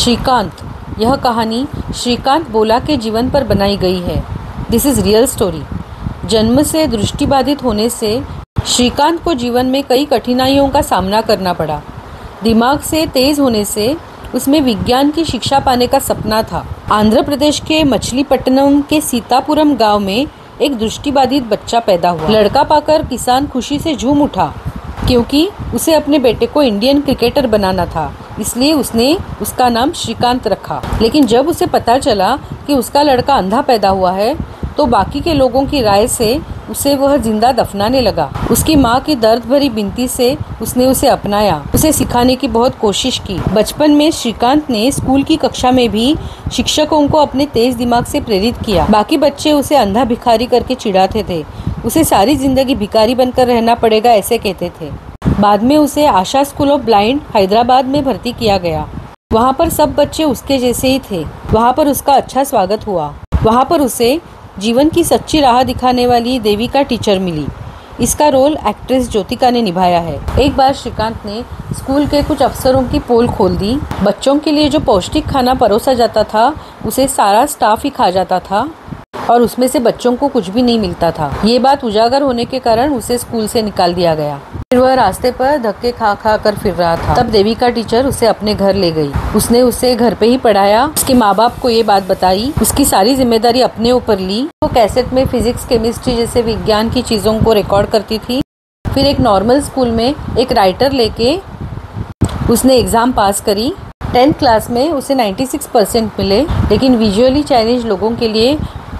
श्रीकांत। यह कहानी श्रीकांत बोला के जीवन पर बनाई गई है। This is real story. जन्म से दृष्टिबाधित होने से श्रीकांत को जीवन में कई कठिनाइयों का सामना करना पड़ा। दिमाग से तेज होने से उसमें विज्ञान की शिक्षा पाने का सपना था। आंध्र प्रदेश के मछलीपट्टनम के सीतापुरम गांव में एक दृष्टिबाधित बच्चा पैदा हुआ। लड़का पाकर किसान खुशी से झूम उठा, क्योंकि उसे अपने बेटे को इंडियन क्रिकेटर बनाना था। इसलिए उसने उसका नाम श्रीकांत रखा। लेकिन जब उसे पता चला कि उसका लड़का अंधा पैदा हुआ है, तो बाकी के लोगों की राय से उसे वह जिंदा दफनाने लगा। उसकी माँ की दर्द भरी विनती से उसने उसे अपनाया, उसे सिखाने की बहुत कोशिश की। बचपन में श्रीकांत ने स्कूल की कक्षा में भी शिक्षकों को अपने तेज दिमाग से प्रेरित किया। बाकी बच्चे उसे अंधा भिखारी करके चिढ़ाते थे। उसे सारी जिंदगी भिखारी बनकर रहना पड़ेगा ऐसे कहते थे। बाद में उसे आशा स्कूल ऑफ ब्लाइंड हैदराबाद में भर्ती किया गया। वहाँ पर सब बच्चे उसके जैसे ही थे। वहाँ पर उसका अच्छा स्वागत हुआ। वहाँ पर उसे जीवन की सच्ची राह दिखाने वाली देविका टीचर मिली। इसका रोल एक्ट्रेस ज्योतिका ने निभाया है। एक बार श्रीकांत ने स्कूल के कुछ अफसरों की पोल खोल दी। बच्चों के लिए जो पौष्टिक खाना परोसा जाता था, उसे सारा स्टाफ ही खा जाता था और उसमें से बच्चों को कुछ भी नहीं मिलता था। ये बात उजागर होने के कारण उसे स्कूल से निकाल दिया गया। फिर वह रास्ते पर धक्के खा खा कर फिर रहा था। तब देविका टीचर उसे अपने घर ले गई। उसने उसे घर पे ही पढ़ाया। उसके माँ बाप को ये बात बताई। उसकी सारी जिम्मेदारी अपने ऊपर ली। वो कैसेट में फिजिक्स, केमिस्ट्री जैसे विज्ञान की चीज़ों को रिकॉर्ड करती थी। फिर एक नॉर्मल स्कूल में एक राइटर लेके उसने एग्ज़ाम पास करी। 10th क्लास में उसे 96% मिले। लेकिन विजुअली चैलेंज लोगों के लिए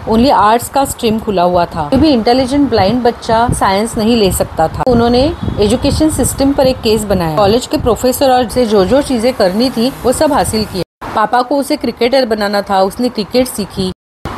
ओनली आर्ट्स का स्ट्रीम खुला हुआ था। कोई भी इंटेलिजेंट ब्लाइंड बच्चा साइंस नहीं ले सकता था। उन्होंने एजुकेशन सिस्टम पर एक केस बनाया। कॉलेज के प्रोफेसर और से जो चीजें करनी थी वो सब हासिल किया। पापा को उसे क्रिकेटर बनाना था। उसने क्रिकेट सीखी।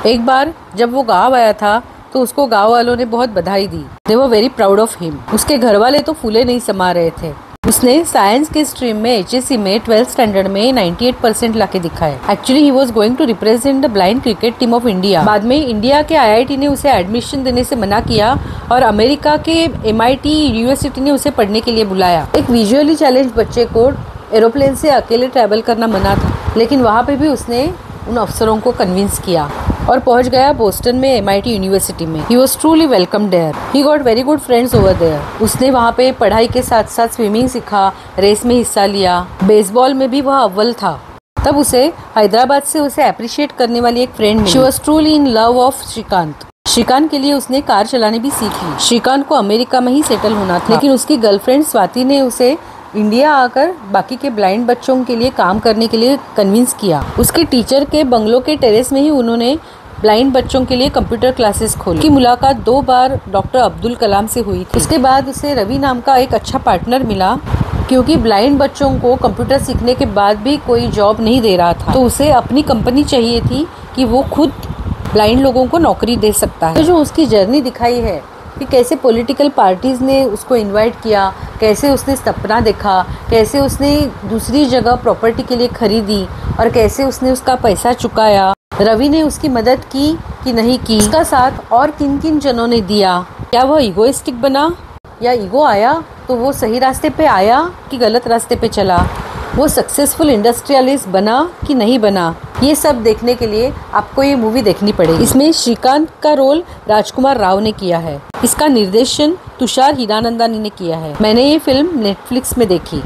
एक बार जब वो गाँव आया था तो उसको गाँव वालों ने बहुत बधाई दी। They were very proud of him. उसके घर वाले तो फूले नहीं समा रहे थे। उसने साइंस के स्ट्रीम में HSC में 12th स्टैंडर्ड में 98% लाके दिखाए। Actually he was going to represent the blind cricket team of India. बाद में इंडिया के IIT ने उसे एडमिशन देने से मना किया और अमेरिका के MIT यूनिवर्सिटी ने उसे पढ़ने के लिए बुलाया। एक विजुअली चैलेंज बच्चे को एरोप्लेन से अकेले ट्रैवल करना मना था, लेकिन वहाँ पे भी उसने उन अफसरों को कन्विंस किया और पहुंच गया बोस्टन में MIT यूनिवर्सिटी में। He was truly welcomed there. He got very good friends over there. उसने वहाँ पे पढ़ाई के साथ साथ स्विमिंग सीखा, रेस में हिस्सा लिया, बेसबॉल में भी वह अव्वल था। तब उसे हैदराबाद से उसे अप्रिशिएट करने वाली एक फ्रेंड मिली। She was truly in love of Srikanth. Srikanth के लिए उसने कार चलाने भी सीखी। श्रीकांत को अमेरिका में ही सेटल होना था, लेकिन उसकी गर्लफ्रेंड स्वाति ने उसे इंडिया आकर बाकी के ब्लाइंड बच्चों के लिए काम करने के लिए कन्विंस किया। उसके टीचर के बंगलों के टेरेस में ही उन्होंने ब्लाइंड बच्चों के लिए कंप्यूटर क्लासेस खोली। की मुलाकात 2 बार डॉक्टर अब्दुल कलाम से हुई थी। उसके बाद उसे रवि नाम का एक अच्छा पार्टनर मिला, क्योंकि ब्लाइंड बच्चों को कंप्यूटर सीखने के बाद भी कोई जॉब नहीं दे रहा था। तो उसे अपनी कंपनी चाहिए थी कि वो खुद ब्लाइंड लोगों को नौकरी दे सकता है। तो जो उसकी जर्नी दिखाई है कि कैसे पॉलिटिकल पार्टीज ने उसको इनवाइट किया, कैसे उसने सपना देखा, कैसे उसने दूसरी जगह प्रॉपर्टी के लिए खरीदी और कैसे उसने उसका पैसा चुकाया। रवि ने उसकी मदद की कि नहीं की, उसका साथ और किन किन जनों ने दिया। क्या वह इगोइस्टिक बना या ईगो आया तो वो सही रास्ते पे आया कि गलत रास्ते पे चला? वो सक्सेसफुल इंडस्ट्रियलिस्ट बना कि नहीं बना? ये सब देखने के लिए आपको ये मूवी देखनी पड़ेगी। इसमें श्रीकांत का रोल राजकुमार राव ने किया है। इसका निर्देशन तुषार हीरानंदानी ने किया है। मैंने ये फिल्म नेटफ्लिक्स में देखी।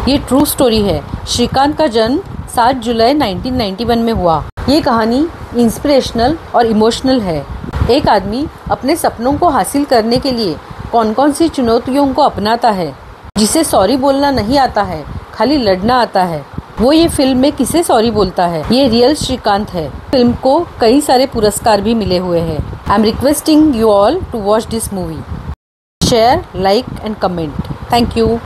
ये ट्रू स्टोरी है। श्रीकांत का जन्म 7 जुलाई 1991 में हुआ। ये कहानी इंस्पिरेशनल और इमोशनल है। एक आदमी अपने सपनों को हासिल करने के लिए कौन कौन सी चुनौतियों को अपनाता है। जिसे सॉरी बोलना नहीं आता है, खाली लड़ना आता है, वो ये फिल्म में किसे सॉरी बोलता है? ये रियल श्रीकांत है। फिल्म को कई सारे पुरस्कार भी मिले हुए हैं। I am requesting you all to watch this movie. Share, like and comment. Thank you.